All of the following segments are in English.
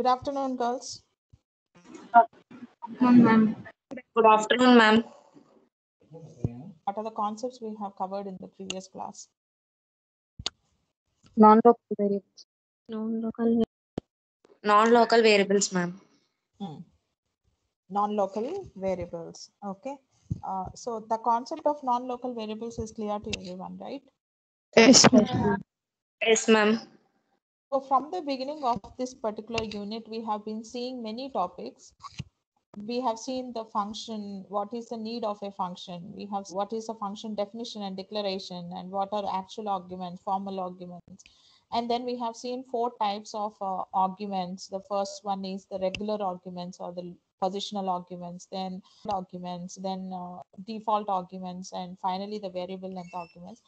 Good afternoon, girls. Ma'am. Good afternoon, ma'am. What are the concepts we have covered in the previous class? Non-local variables. Non-local variables, ma'am. Non-local variables. Okay. So the concept of non-local variables is clear to everyone, right? Yes. Yes, ma'am. So from the beginning of this particular unit, we have been seeing many topics. We have seen the function, what is the need of a function. We have what is a function definition and declaration, and what are actual arguments, formal arguments. And then we have seen 4 types of arguments. The first one is the regular arguments or the positional arguments, then default arguments, and finally the variable length arguments.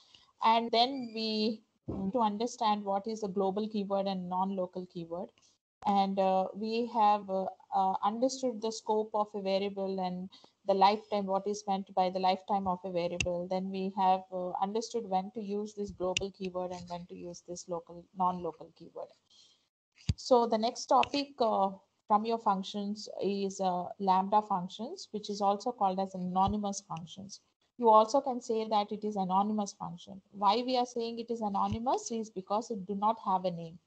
And then we to understand what is a global keyword and non-local keyword. And we have understood the scope of a variable and the lifetime, what is meant by the lifetime of a variable. Then we have understood when to use this global keyword and when to use this non-local keyword. So the next topic from your functions is lambda functions, which is also called as anonymous functions. You also can say that it is anonymous function. Why we are saying it is anonymous is because it do not have a name.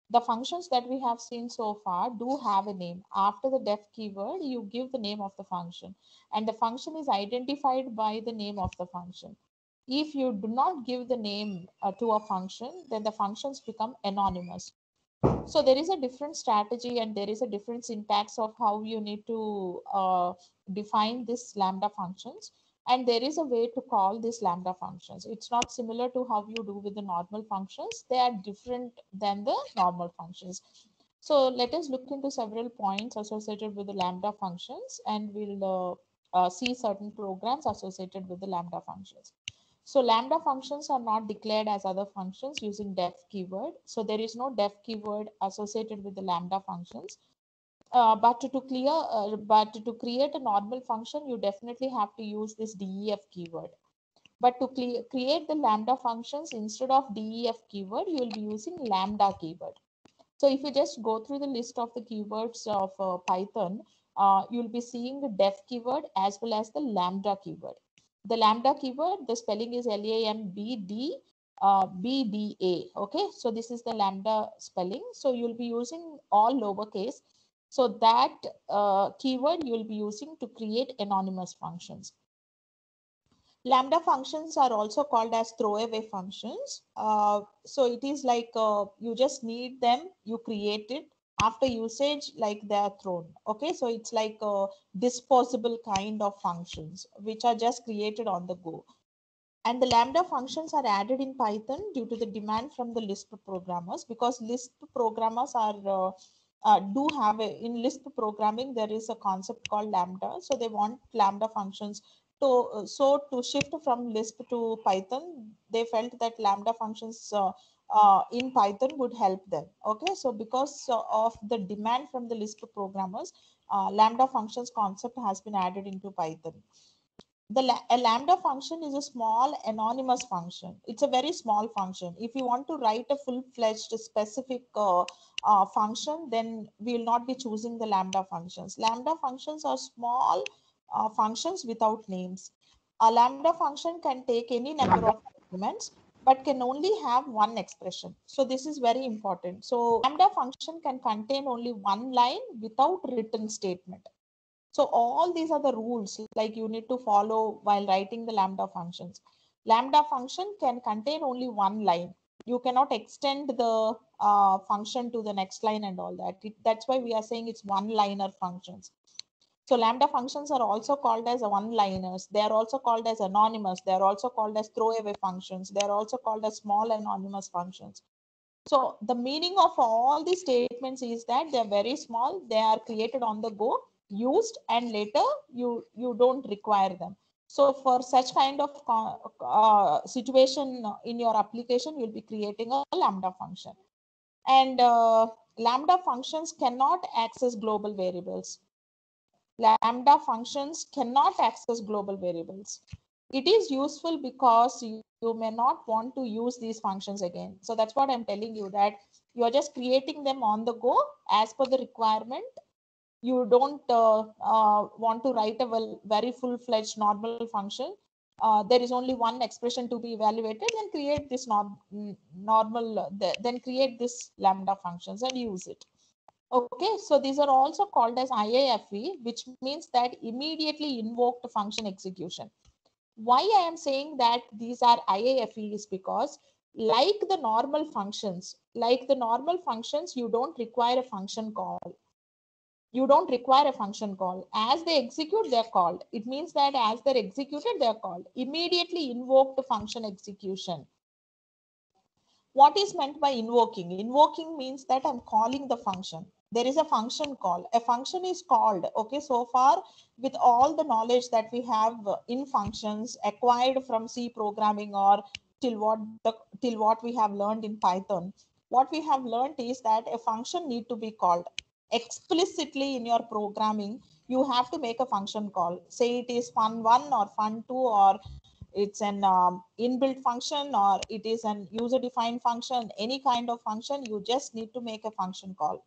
The functions that we have seen so far do have a name. After the def keyword, you give the name of the function, and the function is identified by the name of the function. If you do not give the name to a function, then the functions become anonymous. So there is a different strategy and there is a different syntax of how you need to define this lambda functions. And there is a way to call these lambda functions. It's not similar to how you do with the normal functions. They are different than the normal functions. So let us look into several points associated with the lambda functions, and we'll see certain programs associated with the lambda functions. So lambda functions are not declared as other functions using def keyword. So there is no def keyword associated with the lambda functions. But to create a normal function, you definitely have to use this def keyword. But to create the lambda functions, instead of def keyword, you will be using lambda keyword. So if you just go through the list of the keywords of Python, you'll be seeing the def keyword as well as the lambda keyword. The lambda keyword, the spelling is LAMBD BDA. Okay, so this is the lambda spelling. So you'll be using all lowercase. So that keyword you'll be using to create anonymous functions. Lambda functions are also called as throwaway functions. So it is like you just need them, you create it. After usage, like they are thrown. Okay, so it's like a disposable kind of functions which are just created on the go. And the lambda functions are added in Python due to the demand from the Lisp programmers, because Lisp programmers are do have in Lisp programming there is a concept called lambda. So they want lambda functions so to shift from Lisp to Python, they felt that lambda functions in Python would help them. Okay, so because of the demand from the Lisp programmers, lambda functions concept has been added into Python. A lambda function is a small anonymous function. It's a very small function. If you want to write a full-fledged specific function, then we will not be choosing the lambda functions. Lambda functions are small functions without names. A lambda function can take any number of arguments, but can only have one expression. So this is very important. So lambda function can contain only one line without written statement. So all these are the rules like you need to follow while writing the lambda functions. Lambda function can contain only one line. You cannot extend the function to the next line and all that. That's why we are saying it's one-liner functions. So lambda functions are also called as one-liners. They are also called as anonymous. They are also called as throwaway functions. They are also called as small anonymous functions. So the meaning of all these statements is that they're very small. They are created on the go, used, and later you don't require them. So for such kind of situation in your application, you'll be creating a lambda function. And lambda functions cannot access global variables. Lambda functions cannot access global variables. It is useful because you may not want to use these functions again. So that's what I'm telling you, that you're just creating them on the go as per the requirement, you don't want to write a very full-fledged normal function, there is only one expression to be evaluated, then create this normal, then create this lambda functions and use it. Okay, so these are also called as IAFE, which means that immediately invoked function execution. Why I am saying that these are IAFE is because like the normal functions, you don't require a function call. You don't require a function call. As they execute, they're called. It means that as they're executed, they're called. Immediately invoked function execution. What is meant by invoking? Invoking means that I'm calling the function. There is a function call. A function is called. Okay, so far with all the knowledge that we have in functions acquired from C programming or till what we have learned in Python, what we have learned is that a function need to be called explicitly in your programming. You have to make a function call. Say it is fun1 or fun2, or it's an inbuilt function, or it is an user defined function, any kind of function, you just need to make a function call.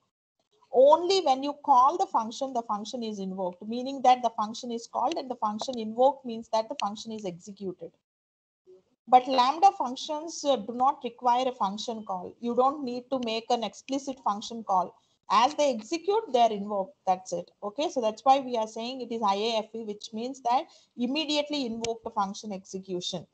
Only when you call the function is invoked, meaning that the function is called, and the function invoked means that the function is executed. But lambda functions do not require a function call. You don't need to make an explicit function call. As they execute, they are invoked. That's it. Okay, so that's why we are saying it is IAFE, which means that immediately invoke the function execution.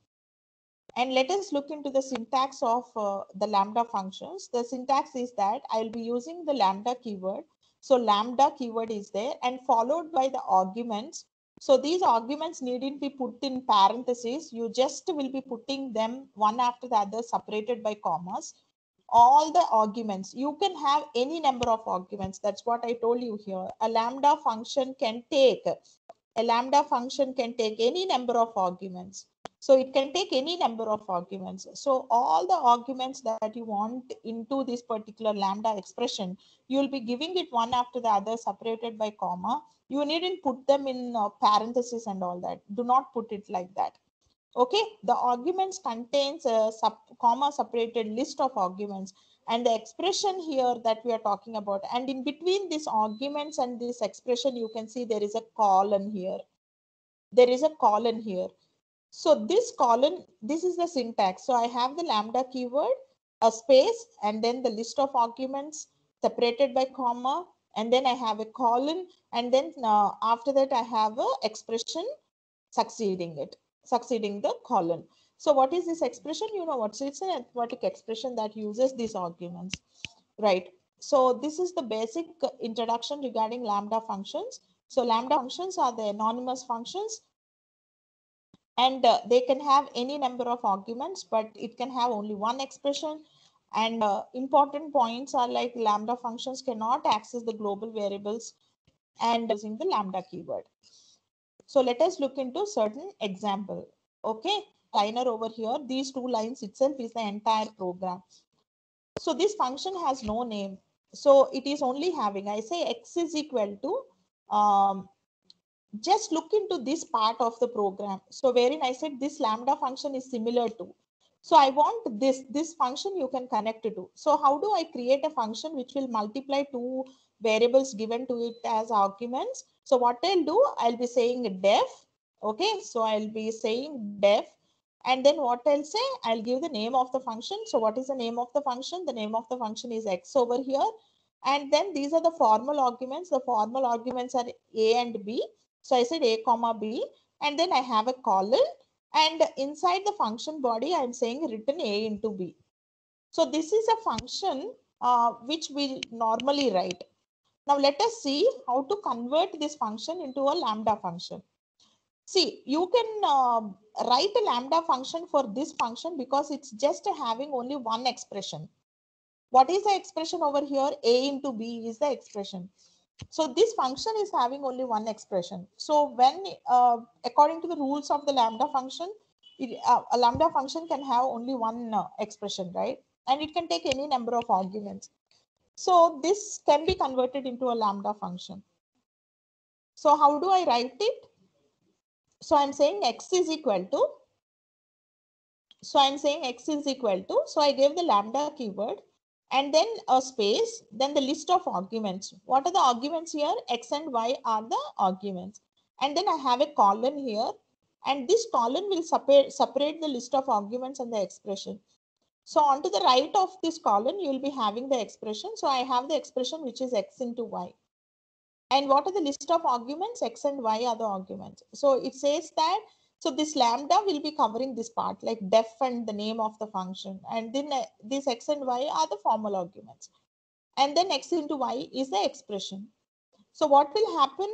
And let us look into the syntax of the lambda functions. The syntax is that I'll be using the lambda keyword. So lambda keyword is there and followed by the arguments. So these arguments needn't be put in parentheses. You just will be putting them one after the other separated by commas. All the arguments, you can have any number of arguments. That's what I told you here. A lambda function can take any number of arguments. So it can take any number of arguments. So all the arguments that you want into this particular lambda expression, you will be giving it one after the other separated by comma. You needn't put them in parentheses and all that. Do not put it like that. Okay, the arguments contains a comma separated list of arguments, and the expression here that we are talking about, and in between these arguments and this expression, you can see there is a colon here. So this colon, this is the syntax. So I have the lambda keyword, a space, and then the list of arguments separated by comma, and then I have a colon, and then after that I have a expression succeeding the colon. So what is this expression? You know what? So it's an arithmetic expression that uses these arguments, right? So this is the basic introduction regarding lambda functions. So lambda functions are the anonymous functions, and they can have any number of arguments, but it can have only one expression. And important points are like lambda functions cannot access the global variables and using the lambda keyword. So let us look into certain example. Okay, liner over here, these two lines itself is the entire program. So this function has no name. So it is only having, I say x is equal to, just look into this part of the program. So wherein I said this lambda function is similar to. So I want this function you can connect it to. So how do I create a function which will multiply two variables given to it as arguments? So what I'll do, I'll be saying def. Okay, so I'll be saying def. And then what I'll say, I'll give the name of the function. So what is the name of the function? The name of the function is x over here. And then these are the formal arguments. The formal arguments are a and b. So I said a comma b, and then I have a colon, and inside the function body, I'm saying written a into b. So this is a function which we normally write. Now let us see how to convert this function into a lambda function. See, you can write a lambda function for this function because it's just having only one expression. What is the expression over here? A into b is the expression. So this function is having only one expression. So when, according to the rules of the lambda function, a lambda function can have only one expression, right? And it can take any number of arguments. So this can be converted into a lambda function. So how do I write it? So I'm saying x is equal to, so I gave the lambda keyword. and then a space, then the list of arguments. What are the arguments here? X and Y are the arguments. And then I have a colon here, and this colon will separate the list of arguments and the expression. So on to the right of this column, you will be having the expression. So I have the expression which is X into Y. And what are the list of arguments? X and Y are the arguments. So it says that, so this lambda will be covering this part, like def and the name of the function. And then this X and Y are the formal arguments. And then X into Y is the expression. So what will happen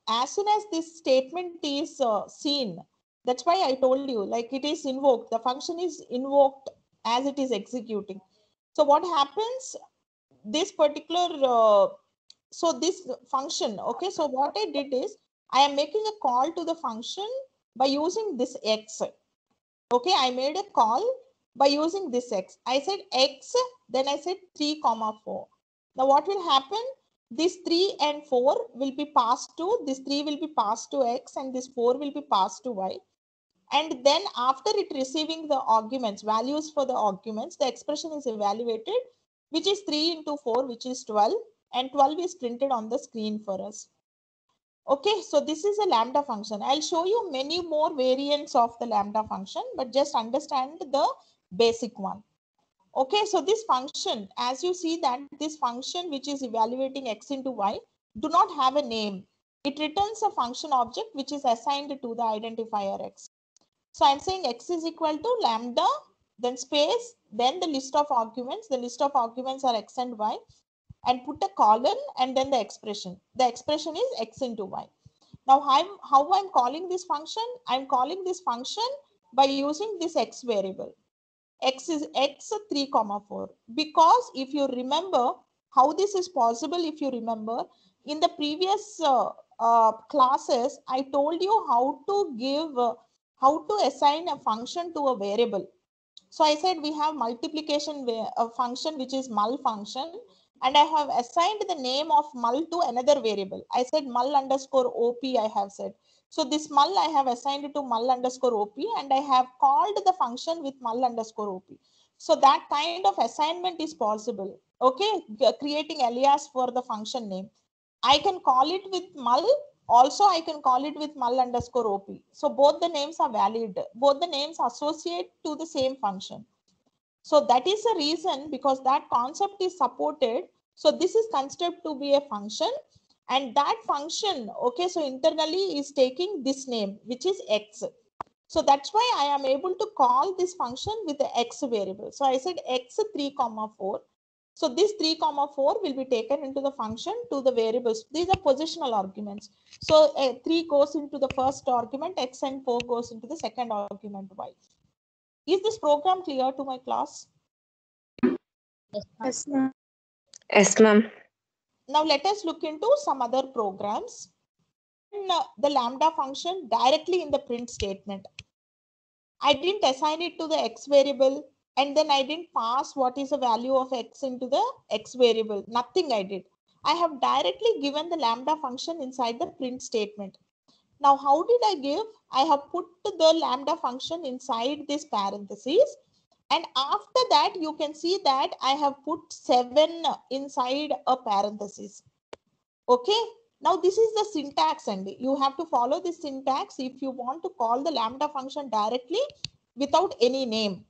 as soon as this statement is seen? That's why I told you, like it is invoked. The function is invoked as it is executing. So what happens? This particular so this function, okay, so what I did is I am making a call to the function by using this X. Okay, I made a call by using this X. I said X, then I said 3, 4. Now what will happen? This 3 and 4 will be passed to, this 3 will be passed to X, and this 4 will be passed to Y. And then after it receiving the arguments, values for the arguments, the expression is evaluated, which is 3 into 4, which is 12. And 12 is printed on the screen for us. Okay, so this is a lambda function. I'll show you many more variants of the lambda function, but just understand the basic one. Okay, so this function, as you see that this function which is evaluating X into Y do not have a name. It returns a function object which is assigned to the identifier X. So I'm saying X is equal to lambda, then space, then the list of arguments. The list of arguments are X and Y, and put a colon and then the expression. The expression is X into Y. Now how I'm calling this function? I'm calling this function by using this X variable. X is X 3, 4. Because if you remember how this is possible, if you remember in the previous classes, I told you how to give, how to assign a function to a variable. So I said we have multiplication function which is mul function, and I have assigned the name of mul to another variable. I said mul underscore op, I have said. So this mul I have assigned it to mul underscore op, and I have called the function with mul underscore op. So that kind of assignment is possible. Okay, creating alias for the function name. I can call it with mul. Also, I can call it with mul underscore op. So both the names are valid. Both the names associate to the same function. So that is the reason, because that concept is supported. So this is considered to be a function, and that function, okay, so internally is taking this name, which is X. So that's why I am able to call this function with the X variable. So I said X 3, 4. So this 3, 4 will be taken into the function to the variables. These are positional arguments. So 3 goes into the first argument X, and 4 goes into the second argument Y. Is this program clear to my class? Yes, ma'am. Yes, ma'am. Now let us look into some other programs. The lambda function directly in the print statement. I didn't assign it to the X variable, and then I didn't pass what is the value of X into the X variable. Nothing I did. I have directly given the lambda function inside the print statement. Now, how did I give? I have put the lambda function inside this parentheses. And after that, you can see that I have put 7 inside a parenthesis. Okay. Now, this is the syntax, and you have to follow this syntax if you want to call the lambda function directly without any name.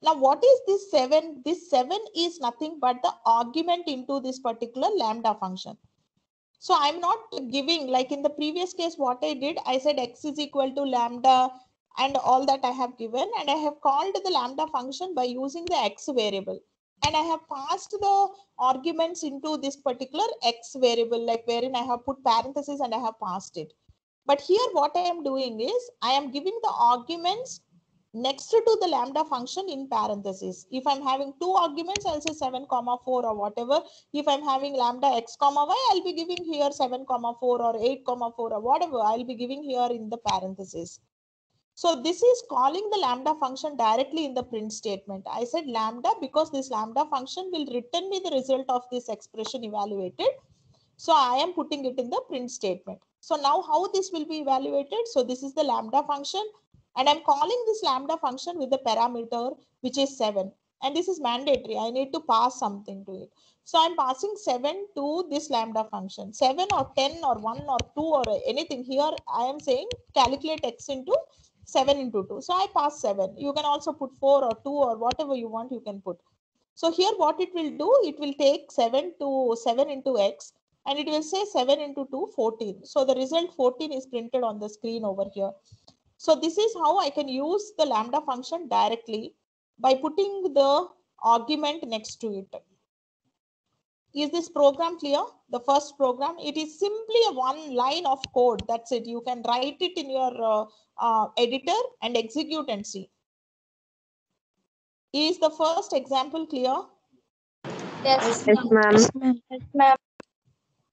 Now, what is this 7? This 7 is nothing but the argument into this particular lambda function. So I'm not giving, like in the previous case, what I did, I said X is equal to lambda and all that I have given, and I have called the lambda function by using the X variable. And I have passed the arguments into this particular X variable, like wherein I have put parentheses and I have passed it. But here what I am doing is I am giving the arguments next to the lambda function in parentheses. If I'm having 2 arguments, I'll say 7, 4 or whatever. If I'm having lambda X, Y, I'll be giving here 7, 4 or 8, 4 or whatever I'll be giving here in the parentheses. So this is calling the lambda function directly in the print statement. I said lambda because this lambda function will return me the result of this expression evaluated. So I am putting it in the print statement. So now how this will be evaluated? So this is the lambda function, and I'm calling this lambda function with the parameter which is 7. and this is mandatory. I need to pass something to it. So I'm passing 7 to this lambda function. 7 or 10 or 1 or 2 or anything. Here I am saying calculate x into 7 into 2. So I pass 7. You can also put 4 or 2 or whatever you want you can put. So here what it will do, it will take 7 into x, and it will say 7 into 2, 14. So the result 14 is printed on the screen over here. So this is how I can use the lambda function directly by putting the argument next to it. Is this program clear? The first program, it is simply a one line of code. That's it. You can write it in your editor and execute and see. Is the first example clear? Yes, ma'am. Yes, ma'am.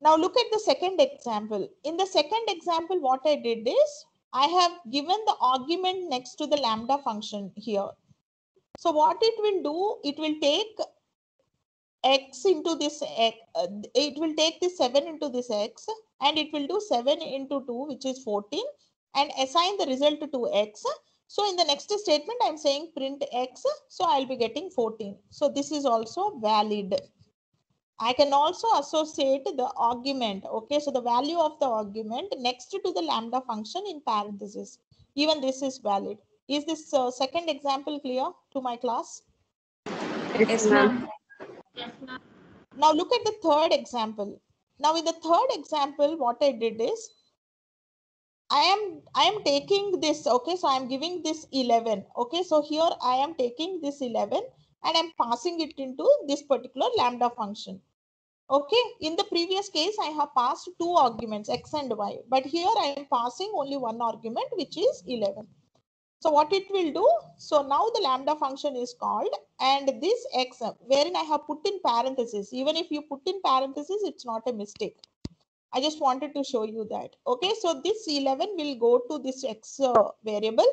Now look at the second example. In the second example, what I did is I have given the argument next to the lambda function here. So what it will do, it will take x into this, it will take this 7 into this x, and it will do 7 into 2, which is 14, and assign the result to x. So in the next statement, I'm saying print x, so I'll be getting 14. So this is also valid. I can also associate the argument. Okay, so the value of the argument next to the lambda function in parentheses. Even this is valid. Is this second example clear to my class? Yes, ma'am. Now look at the third example. Now in the third example, what I did is I am taking this. Okay, so I'm giving this 11. Okay, so here I am taking this 11 and I'm passing it into this particular lambda function. Okay, in the previous case, I have passed two arguments, x and y, but here I am passing only one argument, which is 11. So what it will do, so now the lambda function is called, and this x, wherein I have put in parentheses, even if you put in parentheses, it's not a mistake. I just wanted to show you that. Okay, so this 11 will go to this x variable,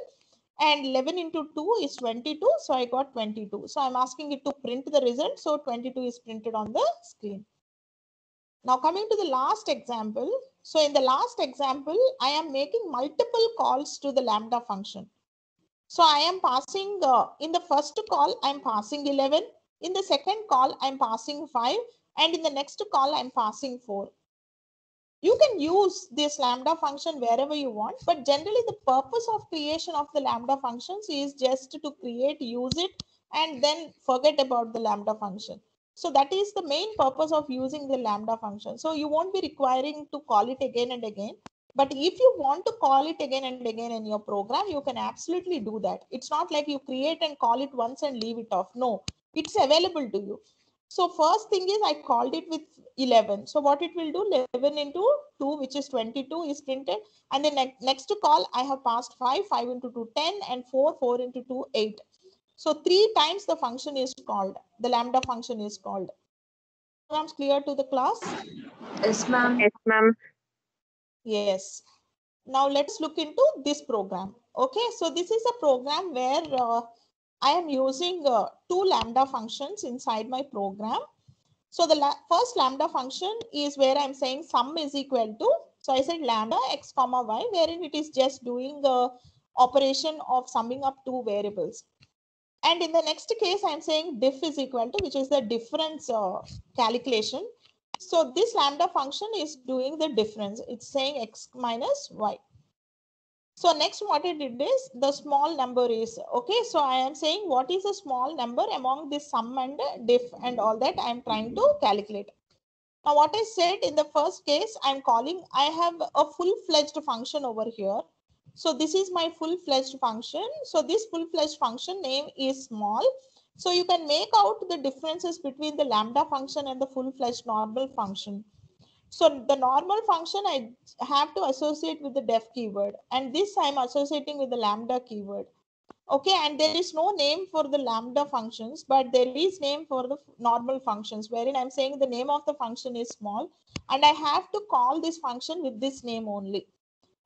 and 11 into 2 is 22, so I got 22. So I'm asking it to print the result, so 22 is printed on the screen. Now coming to the last example. So in the last example, I am making multiple calls to the lambda function. So I am passing, in the first call, I'm passing 11. In the second call, I'm passing 5. And in the next call, I'm passing 4. You can use this lambda function wherever you want, but generally the purpose of creation of the lambda functions is just to create, use it, and then forget about the lambda function. So that is the main purpose of using the lambda function. So you won't be requiring to call it again and again. But if you want to call it again and again in your program, you can absolutely do that. It's not like you create and call it once and leave it off. No, it's available to you. So first thing is I called it with 11. So what it will do, 11 into 2, which is 22 is printed. And the next call, I have passed 5, 5 into 2, 10, and 4, 4 into 2, 8. So 3 times the function is called, the lambda function is called. Programs clear to the class? Yes, ma'am. Yes, ma'am. Yes. Now let's look into this program. Okay, so this is a program where I am using 2 lambda functions inside my program. So the first lambda function is where I'm saying sum is equal to, so I said lambda x comma y, wherein it is just doing the operation of summing up two variables. And in the next case, I'm saying diff is equal to, which is the difference calculation. So this lambda function is doing the difference. It's saying x minus y. So next what I did is the small number is, okay, so I am saying what is a small number among this sum and diff and all that I'm trying to calculate. Now what I said in the first case, I'm calling, I have a full-fledged function over here. So this is my full-fledged function. So this full-fledged function name is small. So you can make out the differences between the lambda function and the full-fledged normal function. So the normal function I have to associate with the def keyword, and this I'm associating with the lambda keyword. Okay, and there is no name for the lambda functions, but there is name for the normal functions, wherein I'm saying the name of the function is small, and I have to call this function with this name only.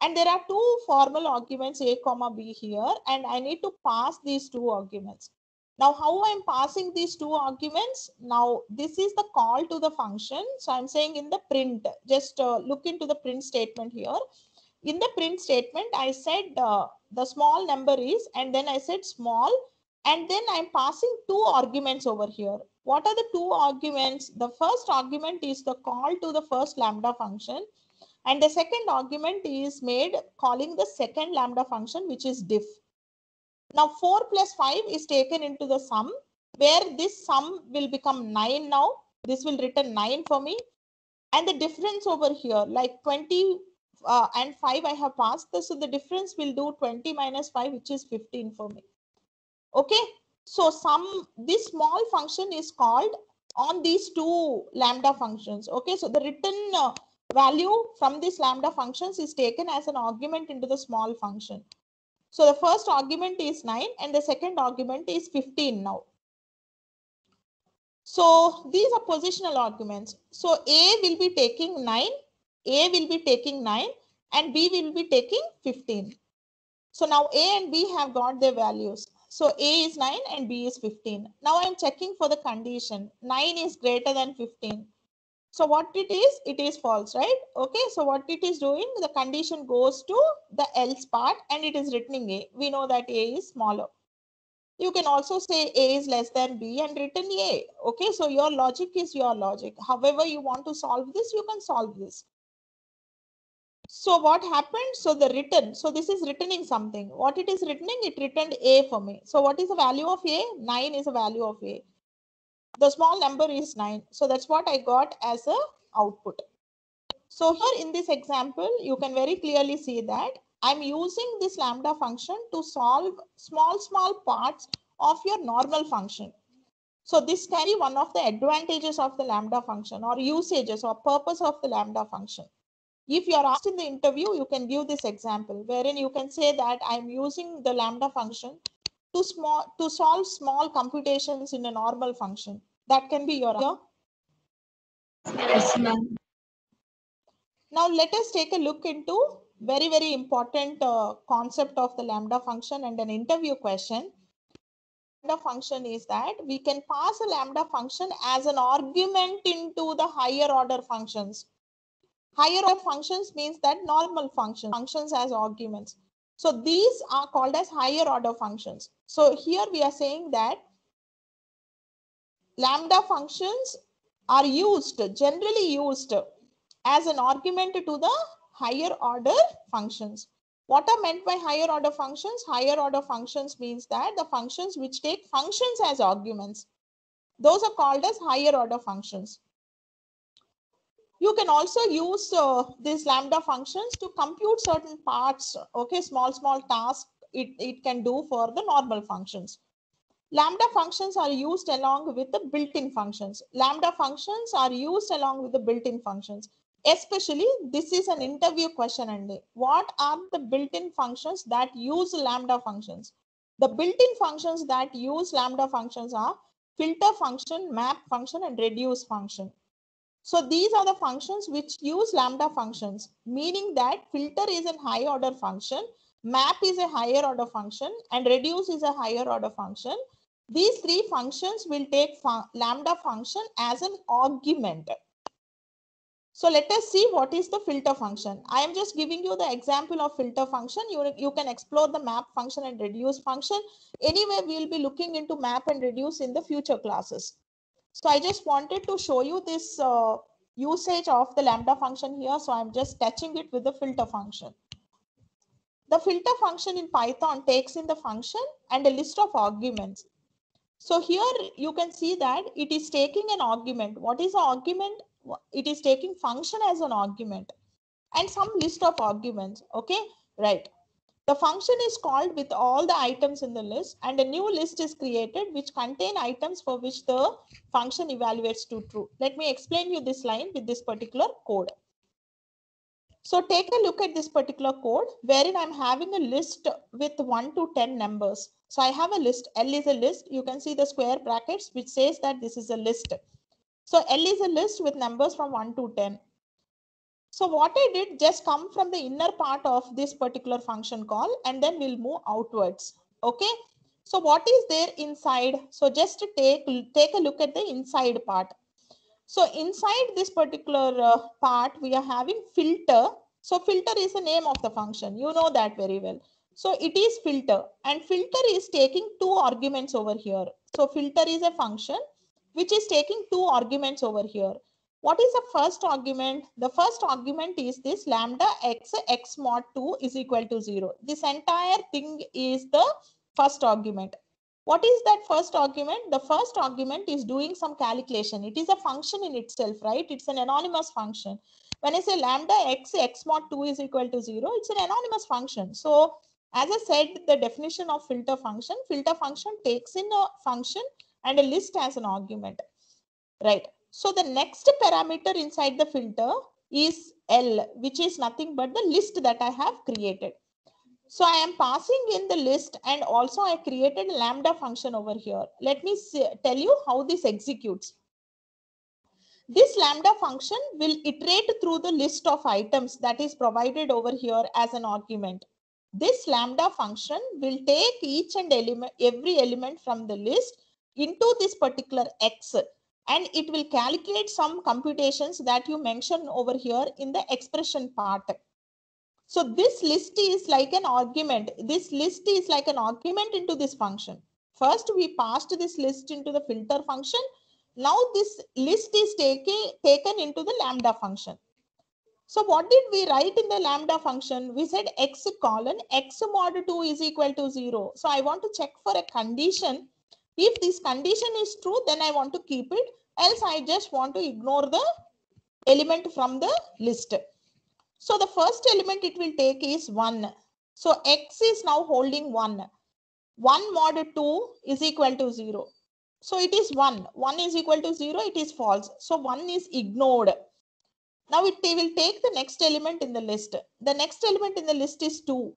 And there are two formal arguments a comma b here, and I need to pass these two arguments. Now, how I'm passing these two arguments? Now, this is the call to the function. So I'm saying in the print, just look into the print statement here. In the print statement, I said the small number is, and then I said small, And then I'm passing two arguments over here. What are the two arguments? The first argument is the call to the first lambda function. And the second argument is made calling the second lambda function, which is diff. Now 4 plus 5 is taken into the sum, where this sum will become 9 now. This will return 9 for me. And the difference over here, like 20 and 5 I have passed this. So the difference will do 20 minus 5, which is 15 for me. Okay. So this small function is called on these two lambda functions. Okay. So the written value from this lambda functions is taken as an argument into the small function. So the first argument is 9 and the second argument is 15 now. So these are positional arguments. So A will be taking 9, A will be taking 9 and B will be taking 15. So now A and B have got their values. So A is 9 and B is 15. Now I'm checking for the condition. 9 is greater than 15. So what it is false, right? Okay, so what it is doing, the condition goes to the else part and it is returning A. We know that A is smaller. You can also say A is less than B and return A. Okay, so your logic is your logic. However you want to solve this, you can solve this. So what happened? So the return, so this is returning something. What it is returning? It returned A for me. So what is the value of A? 9 is the value of A. The small number is 9. So that's what I got as a output. So here in this example, you can very clearly see that I'm using this lambda function to solve small parts of your normal function. So this can be one of the advantages of the lambda function or usages or purpose of the lambda function. If you are asked in the interview, you can give this example wherein you can say that I'm using the lambda function to solve small computations in a normal function. That can be your answer. Yes, ma'am. Now let us take a look into very important concept of the lambda function and an interview question. Lambda function is that we can pass a lambda function as an argument into the higher order functions. Higher order functions means that normal functions as arguments. So these are called as higher order functions. So here we are saying that lambda functions are generally used as an argument to the higher order functions. What are meant by higher order functions? Higher order functions means that the functions which take functions as arguments, those are called as higher order functions. You can also use these lambda functions to compute certain parts, okay, small tasks it can do for the normal functions. Lambda functions are used along with the built-in functions. Lambda functions are used along with the built-in functions. Especially, this is an interview question only. What are the built-in functions that use lambda functions? The built-in functions that use lambda functions are filter function, map function, and reduce function. So these are the functions which use lambda functions, meaning that filter is a high order function, map is a higher order function, and reduce is a higher order function. These three functions will take lambda function as an argument. So let us see what is the filter function. I am just giving you the example of filter function. You can explore the map function and reduce function. Anyway, we will be looking into map and reduce in the future classes. So I just wanted to show you this usage of the lambda function here. So I'm just touching it with the filter function. The filter function in Python takes in the function and a list of arguments. So here you can see that it is taking an argument. What is the argument? It is taking function as an argument and some list of arguments. Okay, right. The function is called with all the items in the list and a new list is created which contain items for which the function evaluates to true. Let me explain you this line with this particular code. So take a look at this particular code wherein I'm having a list with 1 to 10 numbers. So I have a list. L is a list. You can see the square brackets which says that this is a list. So L is a list with numbers from 1 to 10. So what I did, just come from the inner part of this particular function call and then we'll move outwards. Okay. So what is there inside? So just to take a look at the inside part. So inside this particular part, we are having filter. So filter is the name of the function. You know that very well. So it is filter, and filter is taking two arguments over here. So filter is a function which is taking two arguments over here. What is the first argument? The first argument is this lambda x mod 2 is equal to 0. This entire thing is the first argument. What is that first argument? The first argument is doing some calculation. It is a function in itself, right? It's an anonymous function. When I say lambda x mod 2 is equal to 0, it's an anonymous function. So as I said, the definition of filter function takes in a function and a list as an argument, right? So the next parameter inside the filter is L, which is nothing but the list that I have created. So I am passing in the list, and also I created a lambda function over here. Let me tell you how this executes. This lambda function will iterate through the list of items that is provided over here as an argument. This lambda function will take each and every element from the list into this particular X, and it will calculate some computations that you mention over here in the expression part. So this list is like an argument. This list is like an argument into this function. First, we passed this list into the filter function. Now this list is taken into the lambda function. So what did we write in the lambda function? We said x colon x mod 2 is equal to 0. So I want to check for a condition. If this condition is true, then I want to keep it. Else I just want to ignore the element from the list. So the first element it will take is 1. So x is now holding 1. 1 mod 2 is equal to 0. So it is 1. 1 is equal to 0. It is false. So 1 is ignored. Now it will take the next element in the list. The next element in the list is 2.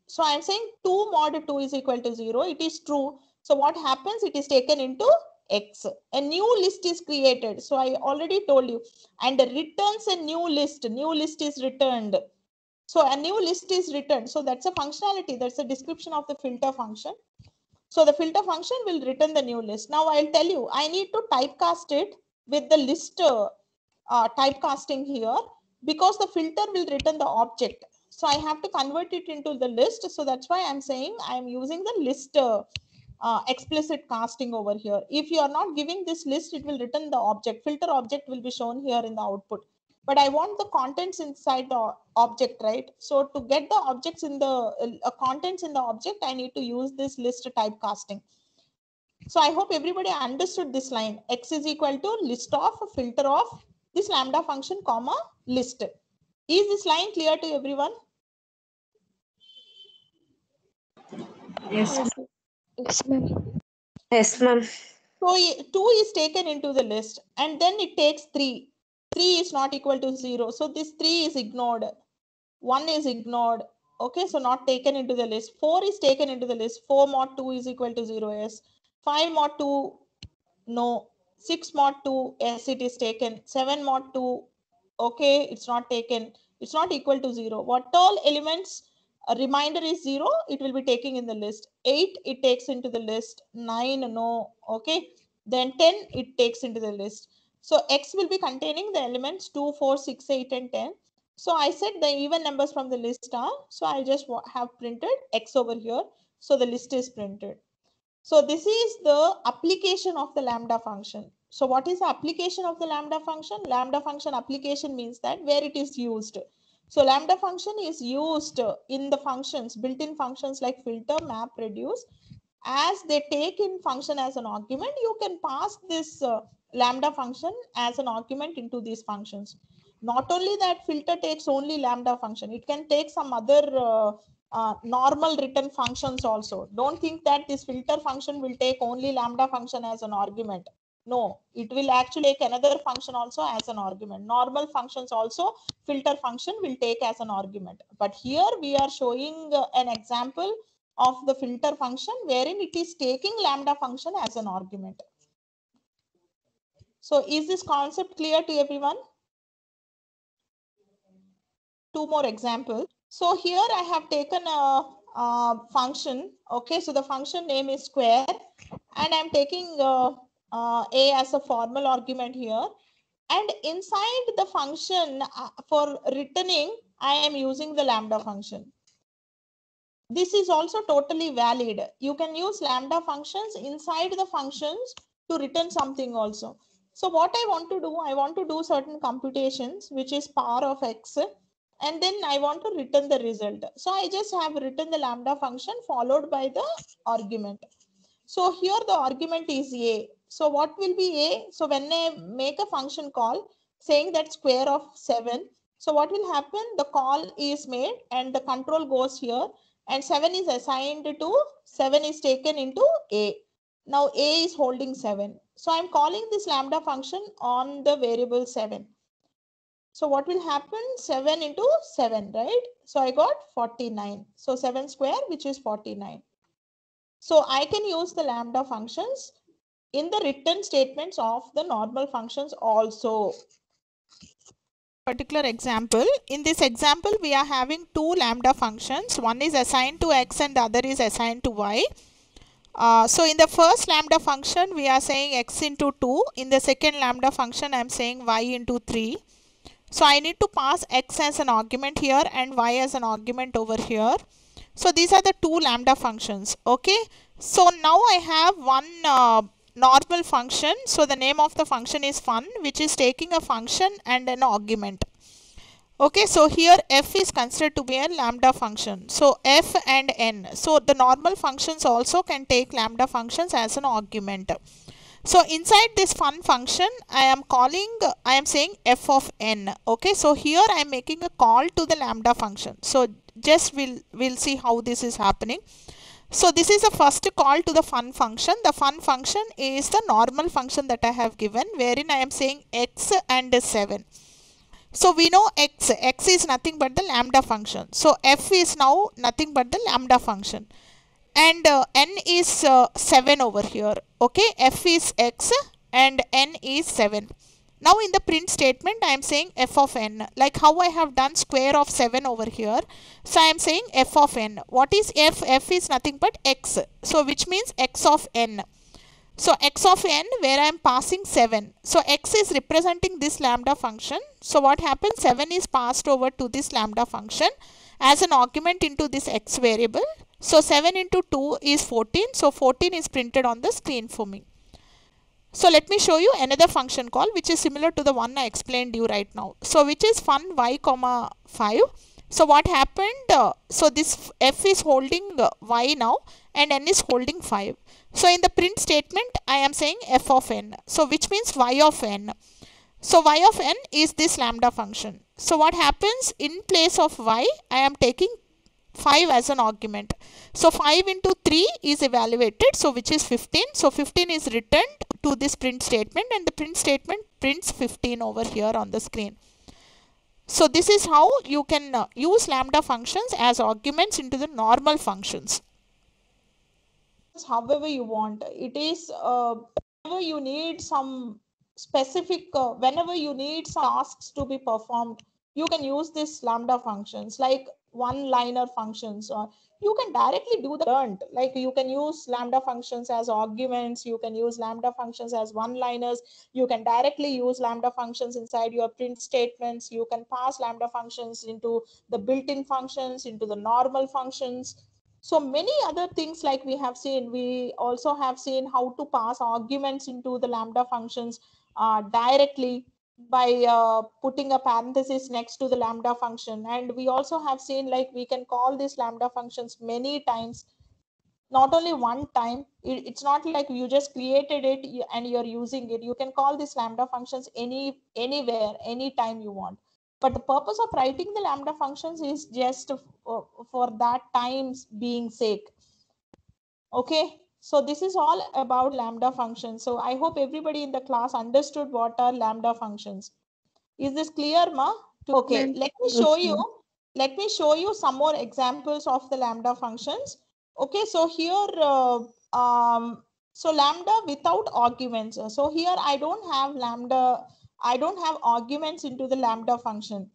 So I am saying 2 mod 2 is equal to 0. It is true. So what happens? It is taken into X. A new list is created. So I already told you. And returns a new list. New list is returned. So a new list is returned. So that's a functionality. That's a description of the filter function. So the filter function will return the new list. Now I'll tell you, I need to typecast it with the list typecasting here, because the filter will return the object. So I have to convert it into the list. So that's why I'm saying I'm using the list explicit casting over here. If you are not giving this list, it will return the object. Filter object will be shown here in the output. But I want the contents inside the object, right? So to get the objects in the contents in the object, I need to use this list typecasting. So I hope everybody understood this line. X is equal to list of filter of this lambda function comma list. Is this line clear to everyone? Yes. Yes, ma'am. Yes, ma'am. So 2 is taken into the list, and then it takes 3. 3 is not equal to 0. So this 3 is ignored. 1 is ignored. Okay, so not taken into the list. 4 is taken into the list. 4 mod 2 is equal to 0. Yes. 5 mod 2, no. 6 mod 2, yes, it is taken. 7 mod 2, okay, it's not taken. It's not equal to 0. What all elements a reminder is 0, it will be taking in the list. 8 it takes into the list. 9 no, okay. Then 10 it takes into the list. So X will be containing the elements 2, 4, 6, 8 and 10. So I said the even numbers from the list are, so I just have printed X over here. So the list is printed. So this is the application of the lambda function. So what is the application of the lambda function? Lambda function application means that where it is used. So lambda function is used in the functions, built-in functions like filter, map, reduce. As they take in function as an argument, you can pass this lambda function as an argument into these functions. Not only that, filter takes only lambda function. It can take some other normal written functions also. Don't think that this filter function will take only lambda function as an argument. No, it will actually take another function also as an argument. Normal functions also filter function will take as an argument. But here we are showing an example of the filter function wherein it is taking lambda function as an argument. So is this concept clear to everyone? Two more examples. So here I have taken a function. Okay, so the function name is square, and I'm taking a as a formal argument here. And inside the function for returning, I am using the lambda function. this is also totally valid. You can use lambda functions inside the functions to return something also. So what I want to do, I want to do certain computations, which is power of x, and then I want to return the result. So I just have written the lambda function followed by the argument. So here the argument is a. So what will be a? So when I make a function call saying that square of 7, so what will happen? The call is made and the control goes here, and 7 is assigned to 7 is taken into a. Now a is holding 7. So I'm calling this lambda function on the variable 7. So what will happen? 7 into 7, right? So I got 49. So 7 square, which is 49. So I can use the lambda functions in the return statements of the normal functions also. Particular example. In this example, we are having two lambda functions. One is assigned to x and the other is assigned to y. So in the first lambda function, we are saying x into 2. In the second lambda function, I am saying y into 3. So I need to pass x as an argument here and y as an argument over here. So these are the two lambda functions. Okay. So now I have one normal function. So the name of the function is fun, which is taking a function and an argument. Okay, so here f is considered to be a lambda function. So f and n. So the normal functions also can take lambda functions as an argument. So inside this fun function, I am saying f of n. Okay, so here I am making a call to the lambda function. So just we'll see how this is happening. So this is the first call to the fun function. The fun function is the normal function that I have given, wherein I am saying x and 7. So we know x is nothing but the lambda function. So f is now nothing but the lambda function. And n is 7 over here. Okay, f is x and n is 7. Now in the print statement, I am saying f of n, like how I have done square of 7 over here. So I am saying f of n. What is f? F is nothing but x. So which means x of n. So x of n, where I am passing 7. So x is representing this lambda function. So what happens? 7 is passed over to this lambda function as an argument into this x variable. So 7 into 2 is 14. So 14 is printed on the screen for me. So let me show you another function call which is similar to the one I explained you right now. So which is fun y comma 5. So what happened? So this f is holding y now and n is holding 5. So in the print statement, I am saying f of n. So which means y of n. So y of n is this lambda function. So what happens? In place of y, I am taking 5 as an argument. So 5 into 3 is evaluated. So which is 15. So 15 is returned to this print statement and the print statement prints 15 over here on the screen. So this is how you can use lambda functions as arguments into the normal functions. However you want. It is whenever you need some specific, whenever you need some tasks to be performed, you can use this lambda functions like one-liner functions, or you can directly do the learned. Like you can use lambda functions as arguments, you can use lambda functions as one-liners, you can directly use lambda functions inside your print statements, you can pass lambda functions into the built-in functions, into the normal functions. So many other things like we have seen. We also have seen how to pass arguments into the lambda functions directly by putting a parenthesis next to the lambda function. And we also have seen like we can call these lambda functions many times, not only one time. It's not like you just created it and you're using it. You can call these lambda functions anywhere, anytime you want. But the purpose of writing the lambda functions is just for that time's being sake. Okay, so this is all about lambda functions. So I hope everybody in the class understood what are lambda functions. Is this clear, ma? Okay, let me show you. Let me show you some more examples of the lambda functions. Okay, so here, so lambda without arguments. So here I don't have lambda, I don't have arguments into the lambda function.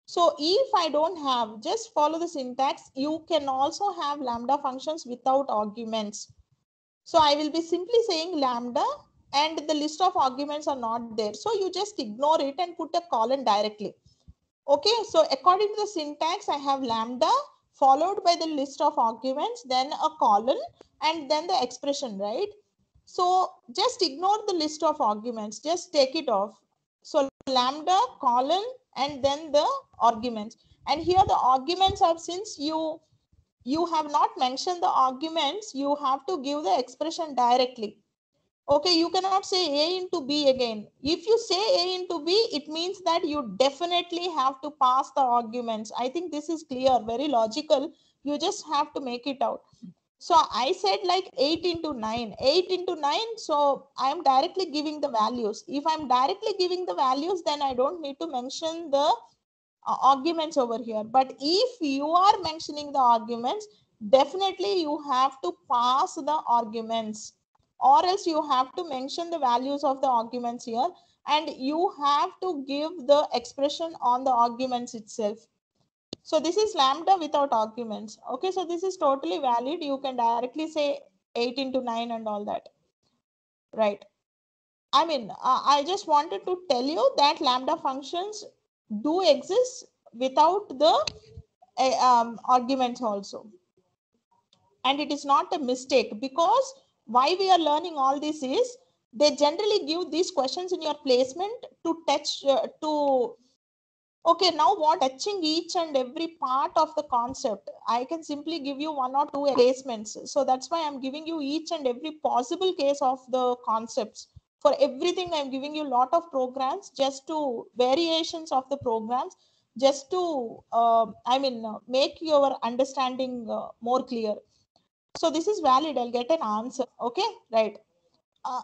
So if I don't have, just follow the syntax. You can also have lambda functions without arguments. So I will be simply saying lambda and the list of arguments are not there. So you just ignore it and put a colon directly. Okay, so according to the syntax, I have lambda followed by the list of arguments, then a colon, and then the expression, right? So just ignore the list of arguments, just take it off. So lambda, colon, and then the arguments. And here the arguments are, since you have not mentioned the arguments, you have to give the expression directly. Okay, you cannot say A into B again. If you say A into B, it means that you definitely have to pass the arguments. I think this is clear, very logical. You just have to make it out. So I said like 8 into 9, 8 into 9. So I'm directly giving the values. If I'm directly giving the values, then I don't need to mention the arguments over here. But if you are mentioning the arguments, definitely you have to pass the arguments, or else you have to mention the values of the arguments here, and you have to give the expression on the arguments itself. So this is lambda without arguments. Okay, so this is totally valid. You can directly say 8 into 9 and all that, right? I mean, I just wanted to tell you that lambda functions do exist without the arguments also. And it is not a mistake, because why we are learning all this is they generally give these questions in your placement to touch to okay, now what touching each and every part of the concept. I can simply give you one or two placements, so that's why I'm giving you each and every possible case of the concepts. For everything I'm giving you a lot of programs, just to variations of the programs, just to make your understanding more clear. So this is valid, I'll get an answer. Okay, right.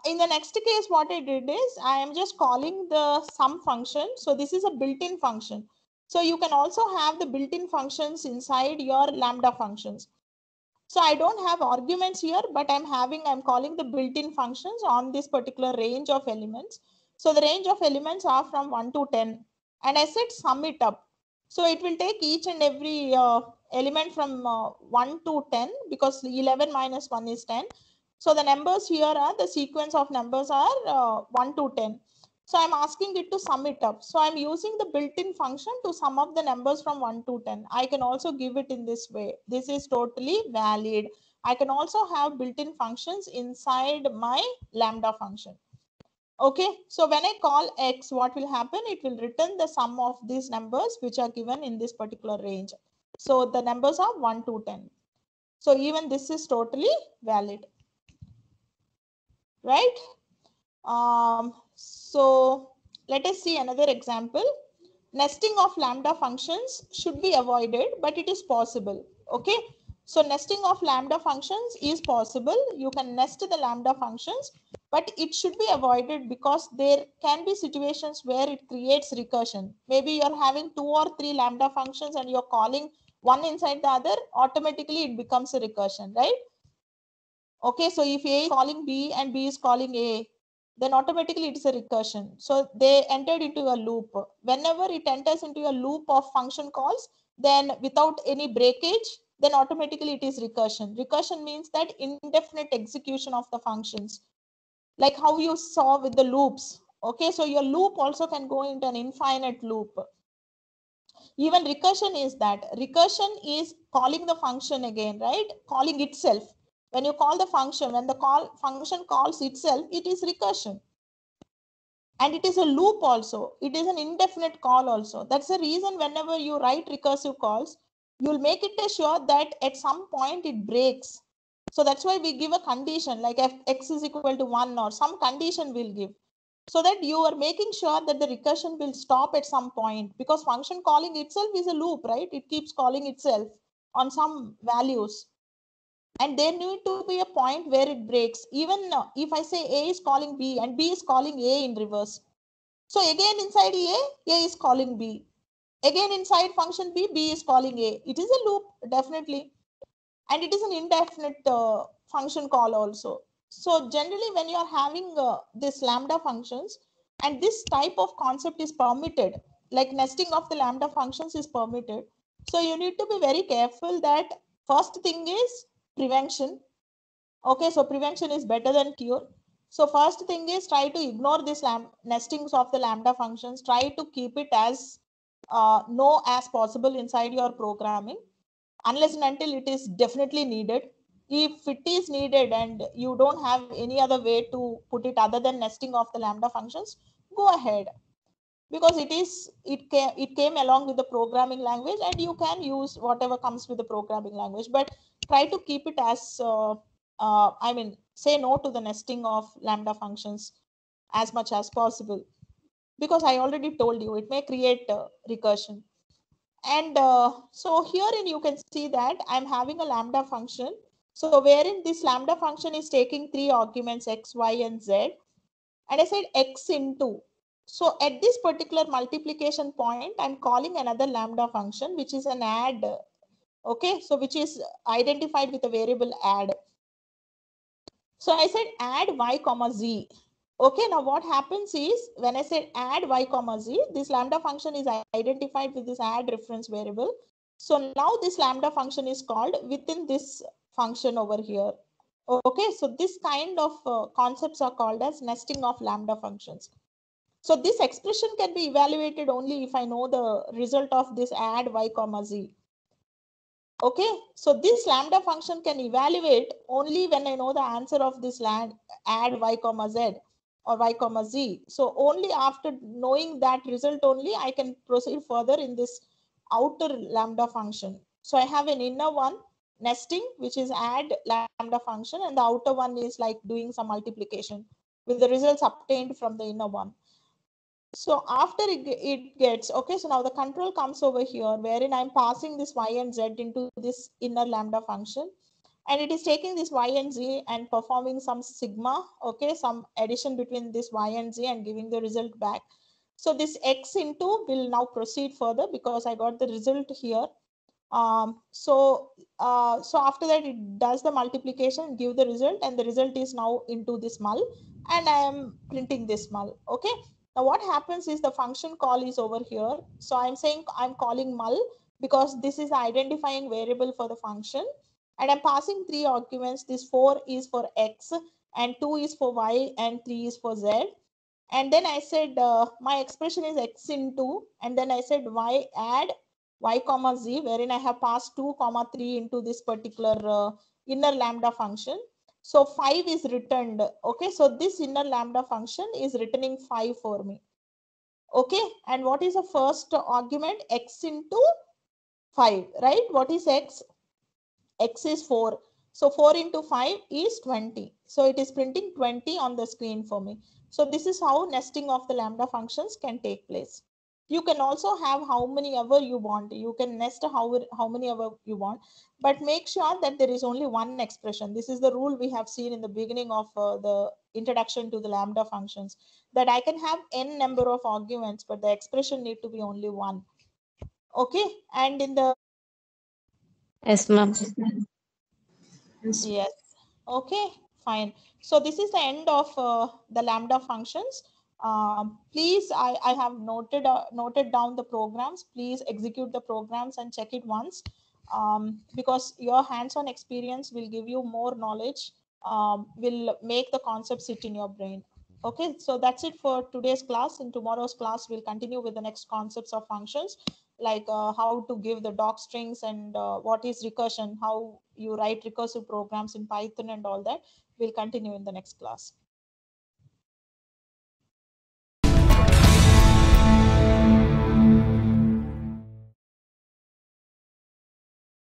In the next case, what I did is I am just calling the sum function. So this is a built-in function. So you can also have the built-in functions inside your lambda functions. So I don't have arguments here, but I'm calling the built-in functions on this particular range of elements. So the range of elements are from 1 to 10. And I said sum it up. So it will take each and every element from 1 to 10, because 11 minus 1 is 10. So the numbers here are, the sequence of numbers are 1 to 10. So I'm asking it to sum it up. So I'm using the built-in function to sum up the numbers from 1 to 10. I can also give it in this way. This is totally valid. I can also have built-in functions inside my lambda function. Okay, so when I call x, what will happen? It will return the sum of these numbers which are given in this particular range. So the numbers are 1 to 10. So even this is totally valid, right? So let us see another example. Nesting of lambda functions should be avoided, but it is possible. Okay, so nesting of lambda functions is possible. You can nest the lambda functions, but it should be avoided because there can be situations where it creates recursion. Maybe you're having 2 or 3 lambda functions and you're calling one inside the other, automatically it becomes a recursion, right? Okay, so if A is calling B and B is calling A, then automatically it is a recursion. So they entered into a loop. Whenever it enters into a loop of function calls, then without any breakage, then automatically it is recursion. Recursion means that indefinite execution of the functions, like how you saw with the loops. Okay, so your loop also can go into an infinite loop. Even recursion is that. Recursion is calling the function again, right? Calling itself. When you call the function, when the function calls itself, it is recursion. And it is a loop also. It is an indefinite call also. That's the reason whenever you write recursive calls, you'll make it sure that at some point it breaks. So that's why we give a condition like if x is equal to 1 or some condition we'll give, so that you are making sure that the recursion will stop at some point, because function calling itself is a loop, right? It keeps calling itself on some values. And there need to be a point where it breaks. Even if I say A is calling B and B is calling A in reverse. So again inside A is calling B. Again inside function B, B is calling A. It is a loop, definitely. And it is an indefinite function call also. So generally when you are having this lambda functions and this type of concept is permitted, like nesting of the lambda functions is permitted. So you need to be very careful that first thing is prevention. Okay, so prevention is better than cure. So first thing is try to ignore this nestings of the lambda functions. Try to keep it as no as possible inside your programming. unless and until it is definitely needed. If it is needed and you don't have any other way to put it other than nesting of the lambda functions, go ahead, because it came along with the programming language, and you can use whatever comes with the programming language, but try to keep it as I mean, say no to the nesting of lambda functions as much as possible, because I already told you it may create recursion. And so herein you can see that I'm having a lambda function. So wherein this lambda function is taking three arguments x, y, and z. And I said x into. So at this particular multiplication point, I'm calling another lambda function, which is an add. Okay, so which is identified with a variable add. So I said add y comma z. Okay, now what happens is when I said add y comma z, this lambda function is identified with this add reference variable. So now this lambda function is called within this function over here. Okay, so this kind of concepts are called as nesting of lambda functions. So this expression can be evaluated only if I know the result of this add y comma z. Okay, so this lambda function can evaluate only when I know the answer of this add y comma z or y comma z. So only after knowing that result only I can proceed further in this outer lambda function. So I have an inner one nesting, which is add lambda function, and the outer one is like doing some multiplication with the results obtained from the inner one. So after it gets, okay, so now the control comes over here wherein I'm passing this y and z into this inner lambda function, and it is taking this y and z and performing some sigma, okay, some addition between this y and z and giving the result back. So this x into will now proceed further because I got the result here. So after that it does the multiplication, give the result, and the result is now into this mul, and I am printing this mul. Okay, now what happens is the function call is over here. So I'm saying I'm calling mul because this is the identifying variable for the function, and I'm passing three arguments. This 4 is for x, and 2 is for y, and 3 is for z. And then I said my expression is x into, and then I said y add y comma z, wherein I have passed 2 comma 3 into this particular inner lambda function. So 5 is returned. Okay, so this inner lambda function is returning 5 for me. Okay, and what is the first argument? X into 5, right? What is x? X is 4. So 4 into 5 is 20. So it is printing 20 on the screen for me. So this is how nesting of the lambda functions can take place. You can also have how many ever you want. You can nest how many ever you want, but make sure that there is only one expression. This is the rule we have seen in the beginning of the introduction to the lambda functions, that I can have n number of arguments, but the expression need to be only one. Okay, and in the Yes, ma'am. yes. Okay, fine. So this is the end of the lambda functions. Please, I have noted down the programs. Please execute the programs and check it once, because your hands-on experience will give you more knowledge, will make the concept sit in your brain. Okay, so that's it for today's class. In tomorrow's class, we'll continue with the next concepts of functions, like how to give the doc strings and what is recursion, how you write recursive programs in Python and all that. We'll continue in the next class.